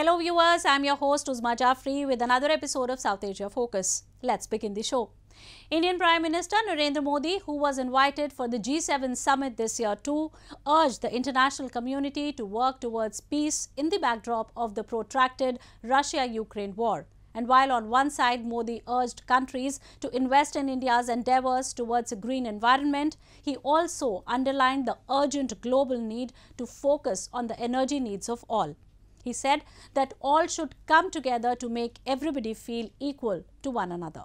Hello viewers, I'm your host Uzma Jafri with another episode of South Asia Focus. Let's begin the show. Indian Prime Minister Narendra Modi, who was invited for the G7 summit this year too, urged the international community to work towards peace in the backdrop of the protracted Russia-Ukraine war. And while on one side Modi urged countries to invest in India's endeavours towards a green environment, he also underlined the urgent global need to focus on the energy needs of all. He said that all should come together to make everybody feel equal to one another.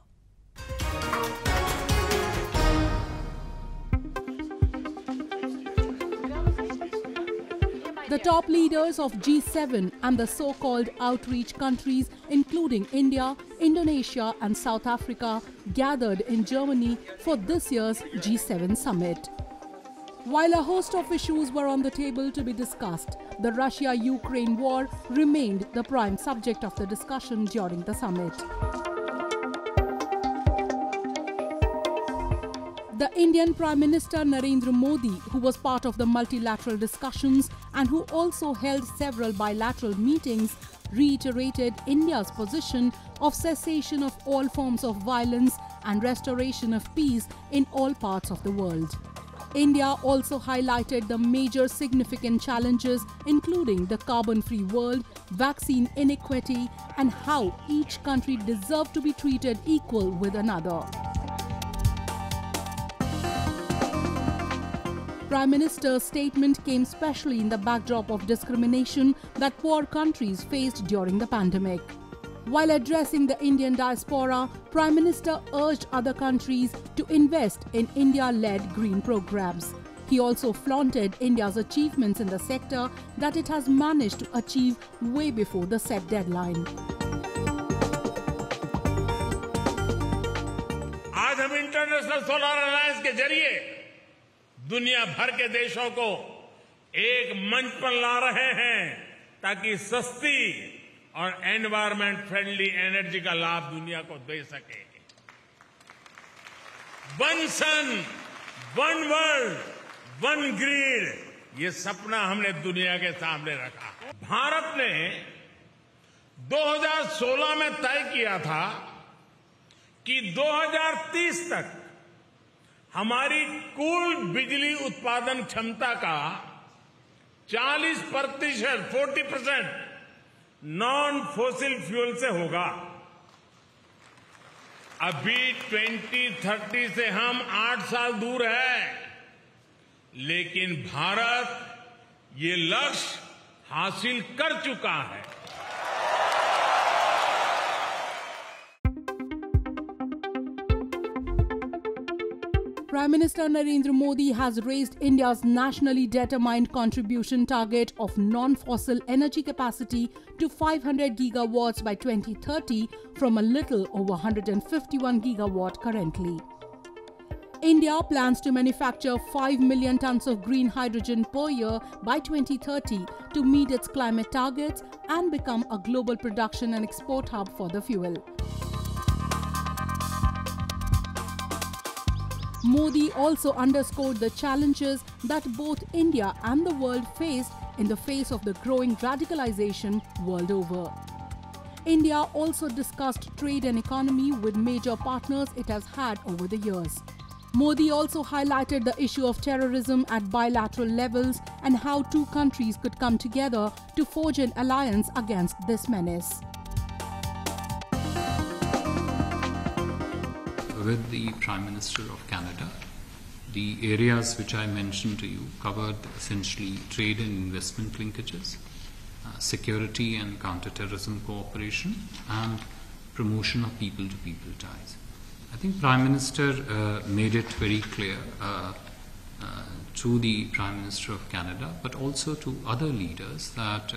The top leaders of G7 and the so-called outreach countries, including India, Indonesia and South Africa, gathered in Germany for this year's G7 summit. While a host of issues were on the table to be discussed, the Russia-Ukraine war remained the prime subject of the discussion during the summit. The Indian Prime Minister Narendra Modi, who was part of the multilateral discussions and who also held several bilateral meetings, reiterated India's position of cessation of all forms of violence and restoration of peace in all parts of the world. India also highlighted the major significant challenges, including the carbon-free world, vaccine inequity, and how each country deserved to be treated equal with another. Prime Minister's statement came especially in the backdrop of discrimination that poor countries faced during the pandemic. While addressing the Indian diaspora, Prime Minister urged other countries to invest in India-led green programs. He also flaunted India's achievements in the sector that it has managed to achieve way before the set deadline. आज हम international solar alliance के जरिए दुनिया भर के देशों को एक मंच पर ला रहे हैं ताकि सस्ती और एनवायरमेंट फ्रेंडली एनर्जी का लाभ दुनिया को दे सके। वन सन, वन वर्ल्ड, वन ग्रिड, ये सपना हमने दुनिया के सामने रखा। भारत ने 2016 में तय किया था कि 2030 तक हमारी कुल बिजली उत्पादन क्षमता का 40% नॉन फॉसिल फ्यूल से होगा। अभी 2030 से हम 8 साल दूर हैं, लेकिन भारत ये लक्ष्य हासिल कर चुका है। Prime Minister Narendra Modi has raised India's nationally determined contribution target of non-fossil energy capacity to 500 gigawatts by 2030 from a little over 151 gigawatt currently. India plans to manufacture 5 million tons of green hydrogen per year by 2030 to meet its climate targets and become a global production and export hub for the fuel. Modi also underscored the challenges that both India and the world faced in the face of the growing radicalization world over. India also discussed trade and economy with major partners it has had over the years. Modi also highlighted the issue of terrorism at bilateral levels and how two countries could come together to forge an alliance against this menace. With the Prime Minister of Canada, the areas which I mentioned to you covered essentially trade and investment linkages, security and counter-terrorism cooperation, and promotion of people-to-people ties. I think Prime Minister made it very clear to the Prime Minister of Canada, but also to other leaders, that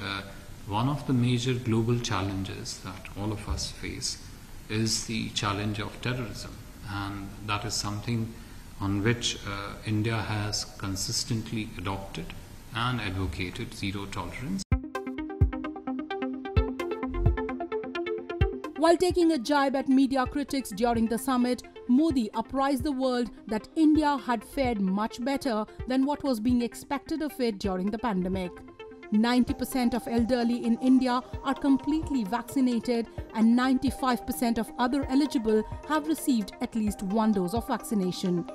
one of the major global challenges that all of us face is the challenge of terrorism. And that is something on which India has consistently adopted and advocated zero tolerance. While taking a jibe at media critics during the summit, Modi apprised the world that India had fared much better than what was being expected of it during the pandemic. 90% of elderly in India are completely vaccinated and 95% of other eligible have received at least one dose of vaccination.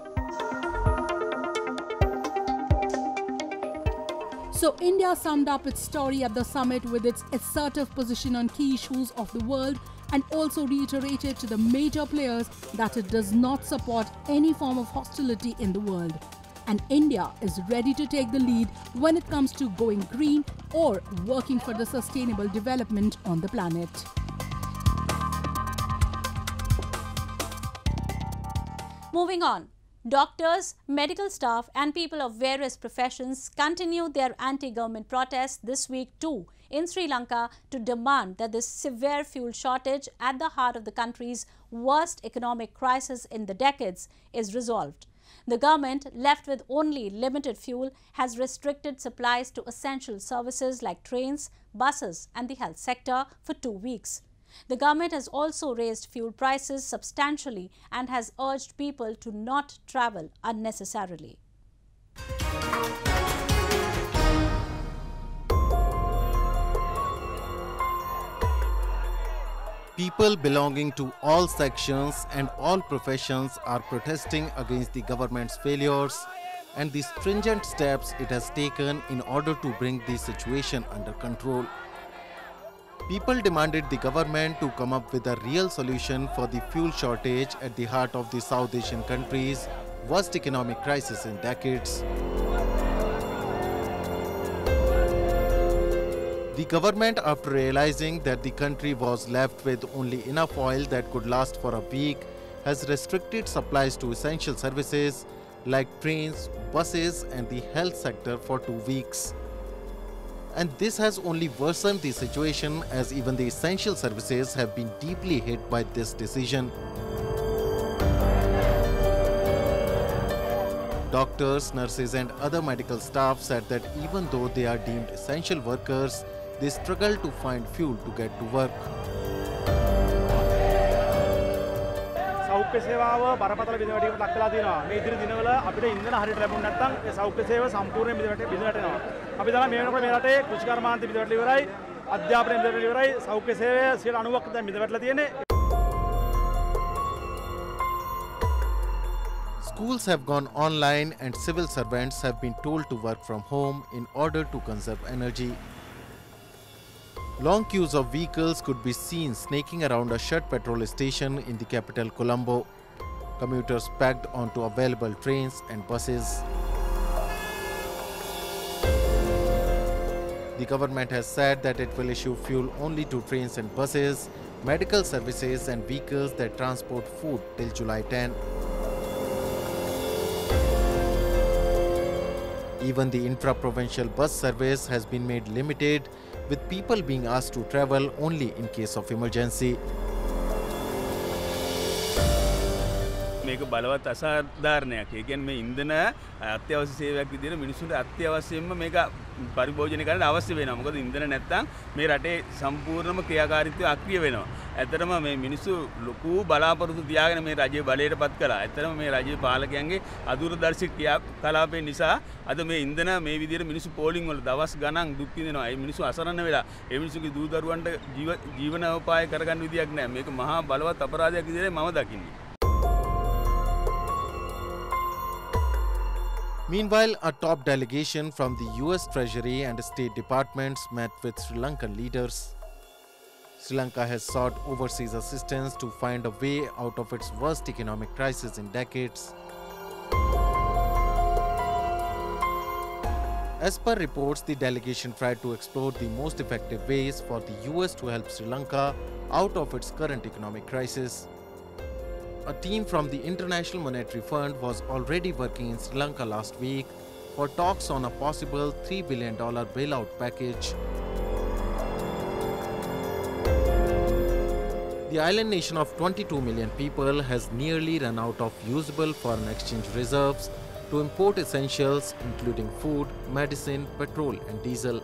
So India summed up its story at the summit with its assertive position on key issues of the world and also reiterated to the major players that it does not support any form of hostility in the world. And India is ready to take the lead when it comes to going green or working for the sustainable development on the planet. Moving on. Doctors, medical staff and people of various professions continued their anti-government protests this week too in Sri Lanka to demand that the severe fuel shortage at the heart of the country's worst economic crisis in the decades is resolved. The government, left with only limited fuel, has restricted supplies to essential services like trains, buses and the health sector for 2 weeks. The government has also raised fuel prices substantially and has urged people to not travel unnecessarily. People belonging to all sections and all professions are protesting against the government's failures and the stringent steps it has taken in order to bring the situation under control. People demanded the government to come up with a real solution for the fuel shortage at the heart of the South Asian country's worst economic crisis in decades. The government, after realizing that the country was left with only enough oil that could last for a week, has restricted supplies to essential services like trains, buses and the health sector for 2 weeks. And this has only worsened the situation as even the essential services have been deeply hit by this decision. Doctors, nurses and other medical staff said that even though they are deemed essential workers, they struggle to find fuel to get to work. සෞඛ්‍ය සේවාව බරපතල විදිහට ලක් කළා තියෙනවා. මේ ඉදිරි දිනවල අපිට ඉන්ධන හරියට ලැබුණ නැත්නම් ඒ සෞඛ්‍ය සේව සම්පූර්ණයෙන් බිඳවැටෙනවා. අපි දන්නා මේ වෙනකොට මේ රටේ කෘෂිකර්මාන්ත බිඳවැටලා ඉවරයි, අධ්‍යාපනය බිඳවැටලා ඉවරයි, සෞඛ්‍ය සේවය 90%ක් දැන් බිඳවැටලා තියෙන්නේ. Schools have gone online and civil servants have been told to work from home in order to conserve energy. Long queues of vehicles could be seen snaking around a shut petrol station in the capital Colombo. Commuters packed onto available trains and buses. The government has said that it will issue fuel only to trains and buses, medical services and vehicles that transport food till July 10. Even the intra-provincial bus service has been made limited, with people being asked to travel only in case of emergency. මේක බලවත් අසාධාරණයක්. ඒ කියන්නේ මේ ඉන්ධන අත්‍යවශ්‍ය සේවයක් විදිහට මිනිස්සුන්ට අත්‍යවශ්‍යයෙන්ම මේක පරිභෝජනය කරන්න අවශ්‍ය වෙනවා. මොකද ඉන්ධන නැත්තම් මේ රටේ සම්පූර්ණම ක්‍රියාකාරීත්වය අක්‍රිය වෙනවා. ඇත්තටම මේ මිනිස්සු ලොකු බලාපොරොත්තු තියාගෙන මේ රජය බලයටපත් කළා. ඇත්තටම මේ රජයේ පාලකයන්ගේ අදූරදර්ශී ක්‍රියාකලාපේ නිසා අද මේ ඉන්ධන මේ විදිහට මිනිස්සු පෝලිං වල දවස් ගණන් දුක් විඳිනවා. ඒ මිනිස්සු අසරණ වෙලා ඒ මිනිස්සුගේ දූ දරුවන්ට ජීවනෝපාය කරගන්න විදියක් නැහැ. මේක මහා බලවත් අපරාධයක් විදිහට මම දකින්නේ. Meanwhile, a top delegation from the US Treasury and State Departments met with Sri Lankan leaders. Sri Lanka has sought overseas assistance to find a way out of its worst economic crisis in decades. As per reports, the delegation tried to explore the most effective ways for the US to help Sri Lanka out of its current economic crisis. A team from the International Monetary Fund was already working in Sri Lanka last week for talks on a possible $3 billion bailout package. The island nation of 22 million people has nearly run out of usable foreign exchange reserves to import essentials including food, medicine, petrol and diesel.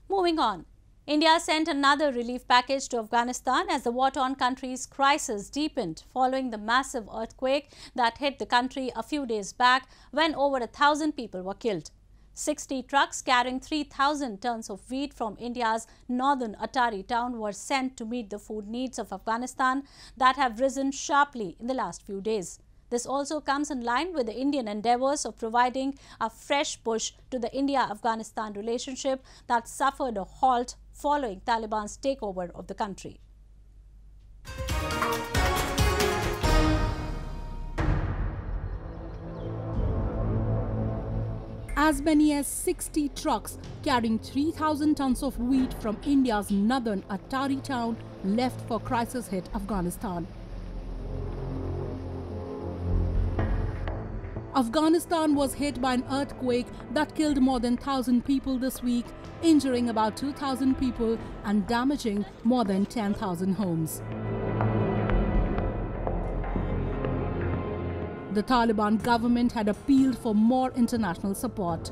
Moving on. India sent another relief package to Afghanistan as the war-torn country's crisis deepened following the massive earthquake that hit the country a few days back when over 1,000 people were killed. 60 trucks carrying 3,000 tons of wheat from India's northern Atari town were sent to meet the food needs of Afghanistan that have risen sharply in the last few days. This also comes in line with the Indian endeavours of providing a fresh push to the India-Afghanistan relationship that suffered a halt following Taliban's takeover of the country. As many as 60 trucks carrying 3,000 tons of wheat from India's northern Atari town left for crisis-hit Afghanistan. Afghanistan was hit by an earthquake that killed more than 1,000 people this week, injuring about 2,000 people and damaging more than 10,000 homes. The Taliban government had appealed for more international support.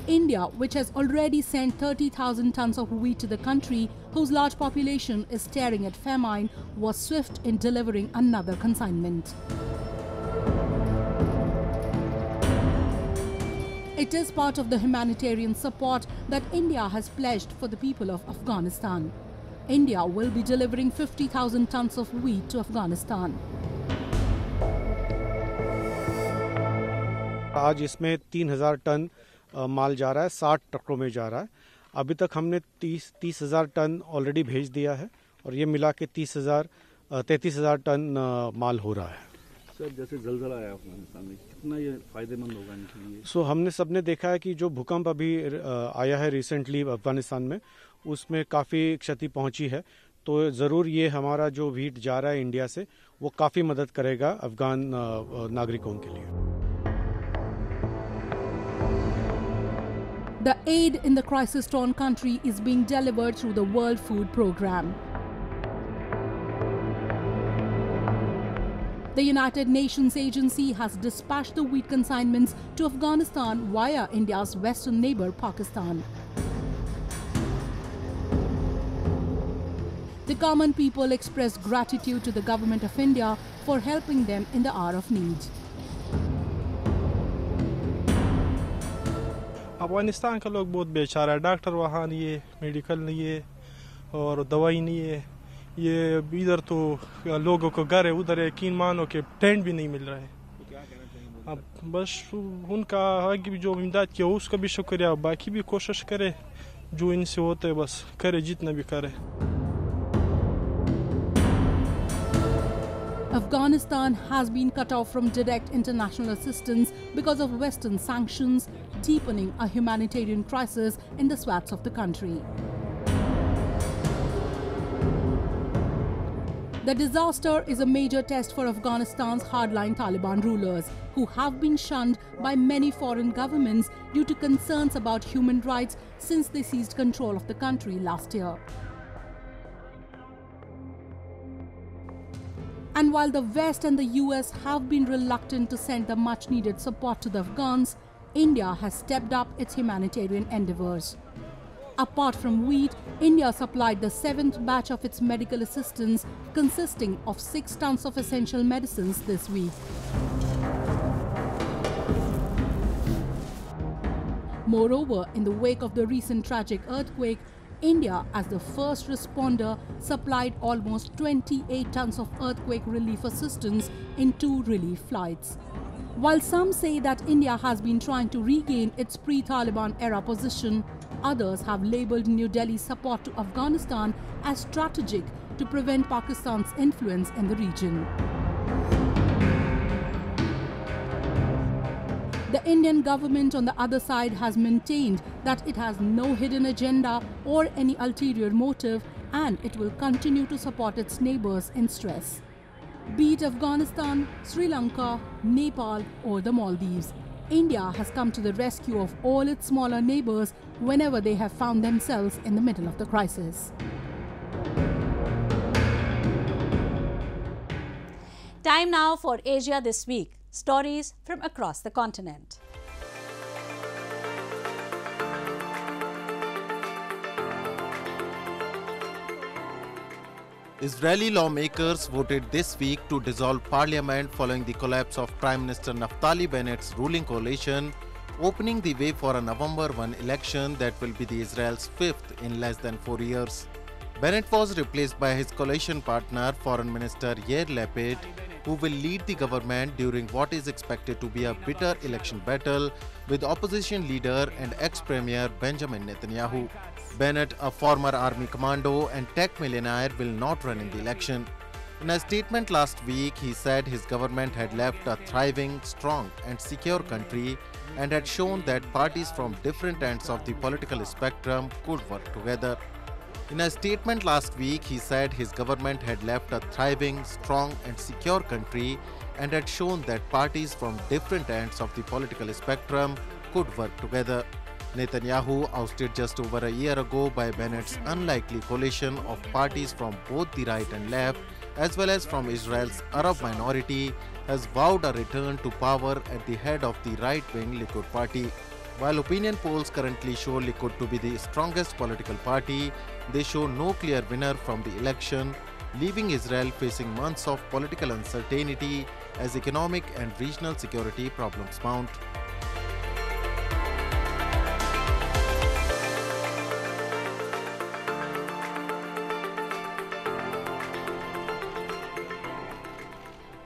India, which has already sent 30,000 tons of wheat to the country, whose large population is staring at famine, was swift in delivering another consignment. It is part of the humanitarian support that India has pledged for the people of Afghanistan. India will be delivering 50,000 tons of wheat to Afghanistan. आज इसमें 3,000 ton माल जा रहा है, 60 ट्रकों में जा रहा है। अभी तक हमने 30,000 टन ऑलरेडी भेज दिया है और ये मिला के 33,000 टन माल हो रहा है। सर, जैसे जलजला आया अफगानिस्तान में, कितना ये फायदेमंद होगा इनके लिए? हमने सबने देखा है कि जो भूकंप अभी आया है रिसेंटली अफगानिस्तान में, उसमें काफ़ी क्षति पहुंची है। तो ज़रूर ये हमारा जो व्हीट जा रहा है इंडिया से, वो काफ़ी मदद करेगा अफगान नागरिकों के लिए। The aid in the crisis-torn country is being delivered through the World Food Programme. The United Nations agency has dispatched the wheat consignments to Afghanistan via India's western neighbour Pakistan. The common people expressed gratitude to the government of India for helping them in the hour of need. Afghanistan का लोग बहुत बेचारा है, doctor वहाँ नहीं है, medical नहीं है और दवाई नहीं है। ये इधर तो लोगों को घर है, उधर यकीन मानो कि टेंट भी नहीं मिल रहा है। अब बस उनका आगे भी जो इमदाद किया उसका भी शुक्रिया, बाकी भी कोशिश करे जो इनसे होते है, बस करे जितना भी करे। Afghanistan has been cut off from direct international assistance because of Western sanctions, deepening a humanitarian crisis in the swaths of the country. The disaster is a major test for Afghanistan's hardline Taliban rulers, who have been shunned by many foreign governments due to concerns about human rights since they seized control of the country last year. And while the West and the US have been reluctant to send the much-needed support to the Afghans, India has stepped up its humanitarian endeavours. Apart from wheat, India supplied the 7th batch of its medical assistance, consisting of 6 tons of essential medicines this week. Moreover, in the wake of the recent tragic earthquake, India, as the first responder, supplied almost 28 tons of earthquake relief assistance in 2 relief flights. While some say that India has been trying to regain its pre-Taliban era position, others have labelled New Delhi's support to Afghanistan as strategic to prevent Pakistan's influence in the region. The Indian government on the other side has maintained that it has no hidden agenda or any ulterior motive, and it will continue to support its neighbours in stress. Be it Afghanistan, Sri Lanka, Nepal or the Maldives, India has come to the rescue of all its smaller neighbours whenever they have found themselves in the middle of the crisis. Time now for Asia This Week. Stories from across the continent. Israeli lawmakers voted this week to dissolve parliament following the collapse of Prime Minister Naftali Bennett's ruling coalition, opening the way for a November 1 election that will be the Israel's fifth in less than 4 years. Bennett was replaced by his coalition partner, Foreign Minister Yair Lapid, who will lead the government during what is expected to be a bitter election battle with opposition leader and ex-premier Benjamin Netanyahu. Bennett, a former army commando and tech millionaire, will not run in the election. In a statement last week, he said his government had left a thriving, strong and secure country and had shown that parties from different ends of the political spectrum could work together. In a statement last week, he said his government had left a thriving, strong and secure country and had shown that parties from different ends of the political spectrum could work together. Netanyahu, ousted just over a year ago by Bennett's unlikely coalition of parties from both the right and left, as well as from Israel's Arab minority, has vowed a return to power at the head of the right-wing Likud party. While opinion polls currently show Likud to be the strongest political party, they show no clear winner from the election, leaving Israel facing months of political uncertainty as economic and regional security problems mount.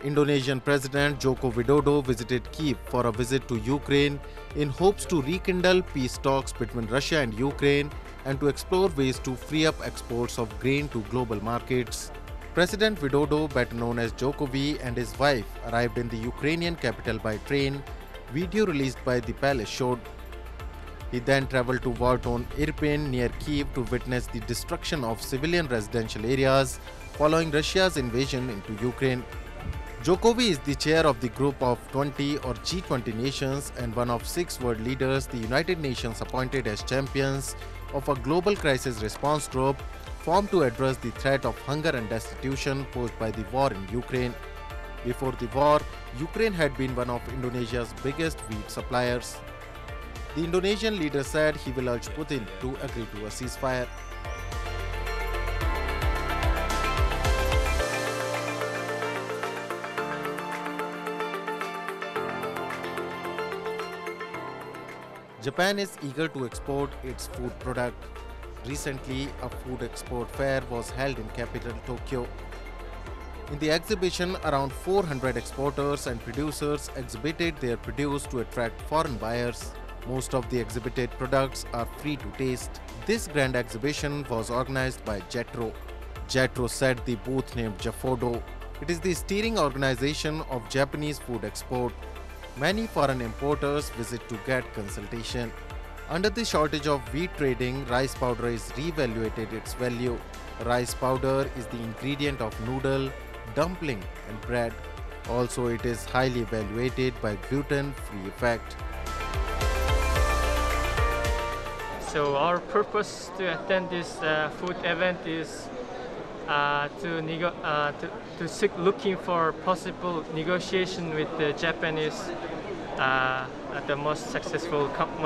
Indonesian President Joko Widodo visited Kyiv for a visit to Ukraine in hopes to rekindle peace talks between Russia and Ukraine and to explore ways to free up exports of grain to global markets. President Widodo, better known as Jokowi, and his wife arrived in the Ukrainian capital by train, video released by the palace showed. He then travelled to war-torn Irpin near Kyiv to witness the destruction of civilian residential areas following Russia's invasion into Ukraine. Jokowi is the chair of the Group of 20 or G20 nations and one of 6 world leaders the United Nations appointed as champions of a global crisis response group formed to address the threat of hunger and destitution posed by the war in Ukraine. Before the war, Ukraine had been one of Indonesia's biggest wheat suppliers. The Indonesian leader said he will urge Putin to agree to a ceasefire. Japan is eager to export its food product. Recently, a food export fair was held in capital Tokyo. In the exhibition, around 400 exporters and producers exhibited their produce to attract foreign buyers. Most of the exhibited products are free to taste. This grand exhibition was organized by JETRO. JETRO set the booth named Jafodo. It is the steering organization of Japanese food export. Many foreign importers visit to get consultation. Under the shortage of wheat trading, rice powder is re-evaluated its value. Rice powder is the ingredient of noodle, dumpling and bread. Also, it is highly evaluated by gluten-free effect. So our purpose to attend this food event is to seek looking for possible negotiation with the Japanese, one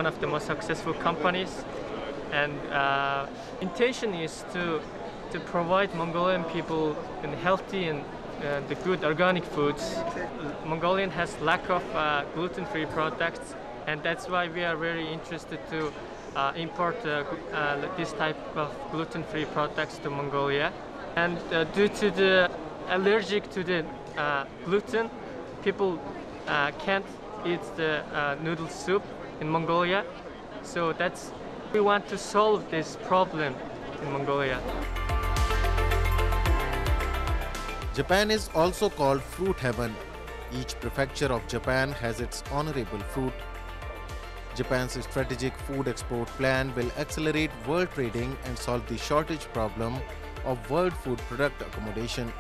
of the most successful companies, and intention is to provide Mongolian people in healthy and the good organic foods. Mongolian has lack of gluten-free products, and that's why we are very interested to import this type of gluten-free products to Mongolia. And due to the allergic to the gluten, people can't eat the noodle soup in Mongolia. So we want to solve this problem in Mongolia. Japan is also called fruit heaven. Each prefecture of Japan has its honorable fruit. Japan's strategic food export plan will accelerate world trading and solve the shortage problem of world food product accommodation.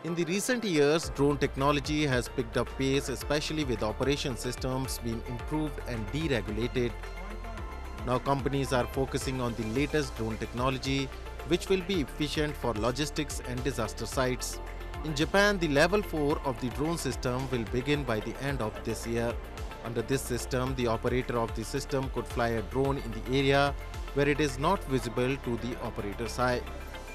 In the recent years, drone technology has picked up pace, especially with operation systems being improved and deregulated. Now companies are focusing on the latest drone technology, which will be efficient for logistics and disaster sites. In Japan, the level 4 of the drone system will begin by the end of this year. Under this system, the operator of the system could fly a drone in the area where it is not visible to the operator's eye.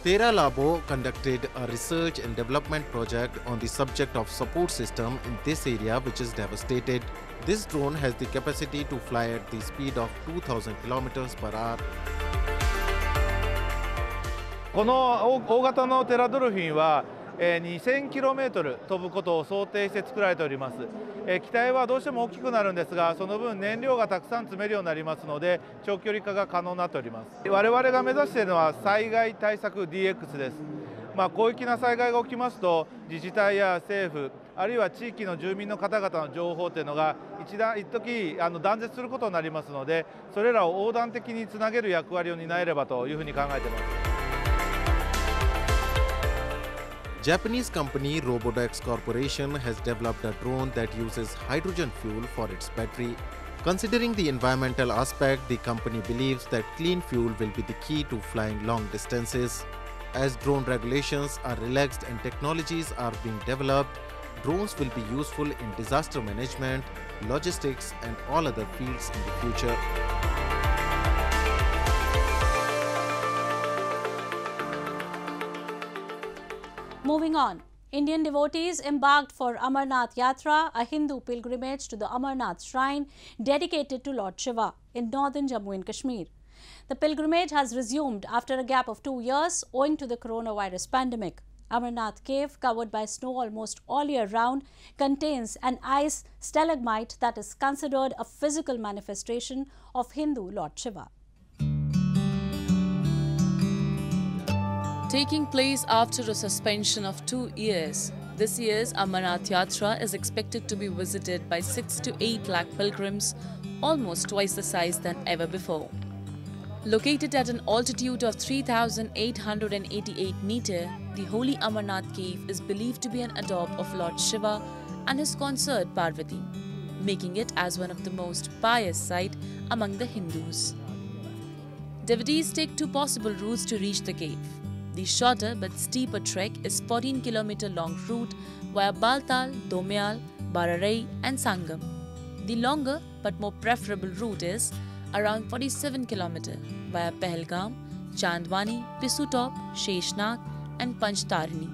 Terra Labo conducted a research and development project on the subject of support system in this area, which is devastated. This drone has the capacity to fly at the speed of 2000 km per hour. この大型のテラドルフィンは 2000km 飛ぶことを想定して作られております。機体はどうしても大きくなるんですが、その分燃料がたくさん積めるようになりますので、長距離化が可能になっております。我々が目指しているのは災害対策 DX です。広域な災害が起きますと、自治体や政府、あるいは地域の住民の方々の情報というのが一時断絶することになりますので、それらを横断的につなげる役割を担えればというふうに考えています。 Japanese company Robodex Corporation has developed a drone that uses hydrogen fuel for its battery. Considering the environmental aspect, the company believes that clean fuel will be the key to flying long distances. As drone regulations are relaxed and technologies are being developed, drones will be useful in disaster management, logistics, and all other fields in the future. Moving on, Indian devotees embarked for Amarnath Yatra, a Hindu pilgrimage to the Amarnath shrine dedicated to Lord Shiva in northern Jammu and Kashmir. The pilgrimage has resumed after a gap of 2 years owing to the coronavirus pandemic. Amarnath cave, covered by snow almost all year round, contains an ice stalagmite that is considered a physical manifestation of Hindu Lord Shiva. Taking place after a suspension of 2 years, this year's Amarnath Yatra is expected to be visited by 6 to 8 lakh pilgrims, almost twice the size than ever before. Located at an altitude of 3,888 meters, the holy Amarnath cave is believed to be an adobe of Lord Shiva and his consort Parvati, making it as one of the most pious sites among the Hindus. Devotees take 2 possible routes to reach the cave. The shorter but steeper trek is 14-kilometer long route via Baltal, Domial, Bararai and Sangam. The longer but more preferable route is around 47 km via Pahalgam, Chandwani, Pisutop, Sheshnag and Panchtarini.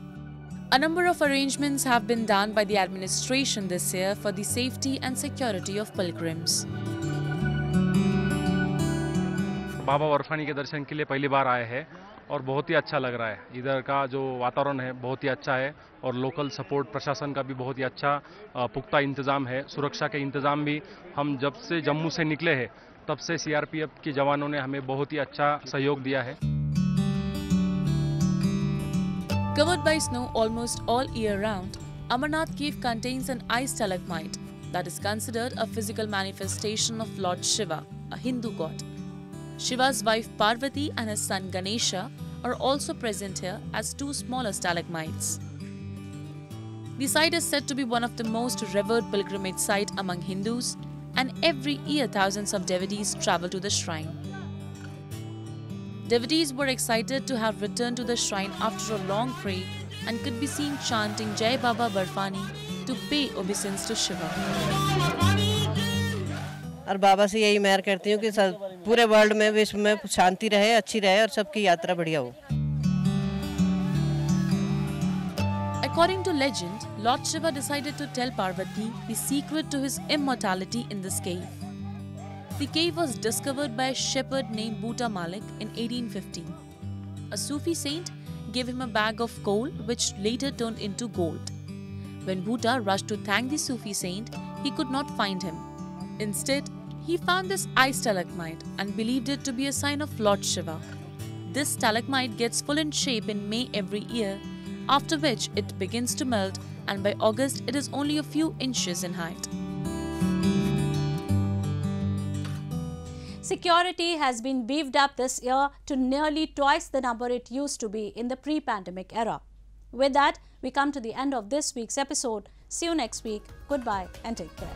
A number of arrangements have been done by the administration this year for the safety and security of pilgrims. बाबा बर्फानी के दर्शन के लिए पहली बार आए हैं और बहुत ही अच्छा लग रहा है। इधर का जो वातावरण है बहुत ही अच्छा है और लोकल सपोर्ट प्रशासन का भी बहुत ही अच्छा पुख्ता इंतजाम है। सुरक्षा के इंतजाम भी हम जब से जम्मू से निकले हैं तब से सीआरपीएफ के जवानों ने हमें बहुत ही अच्छा सहयोग दिया है। Covered by snow almost all year round, Amarnath cave contains an ice stalagmite that is considered a physical manifestation of Lord Shiva, a Hindu god. Shiva's wife Parvati and his son Ganesha are also present here as 2 smaller stalagmites. The site is said to be one of the most revered pilgrimage sites among Hindus, and every year thousands of devotees travel to the shrine. Devotees were excited to have returned to the shrine after a long break and could be seen chanting Jai Baba Barfani to pay obeisance to Shiva. और बाबा से यही मेहर करती हूँ कि पूरे world में विश्व में शांति रहे, अच्छी रहे और सबकी यात्रा बढ़िया हो। According to legend, Lord Shiva decided to tell Parvati the secret to his immortality in this cave. The cave was discovered by a shepherd named Bhuta Malik in 1815. A Sufi saint gave him a bag of coal which later turned into gold. When Bhuta rushed to thank the Sufi saint, he could not find him. Instead, he found this ice stalagmite and believed it to be a sign of Lord Shiva. This stalagmite gets full in shape in May every year, after which it begins to melt, and by August it is only a few inches in height. Security has been beefed up this year to nearly twice the number it used to be in the pre-pandemic era. With that, we come to the end of this week's episode. See you next week. Goodbye and take care.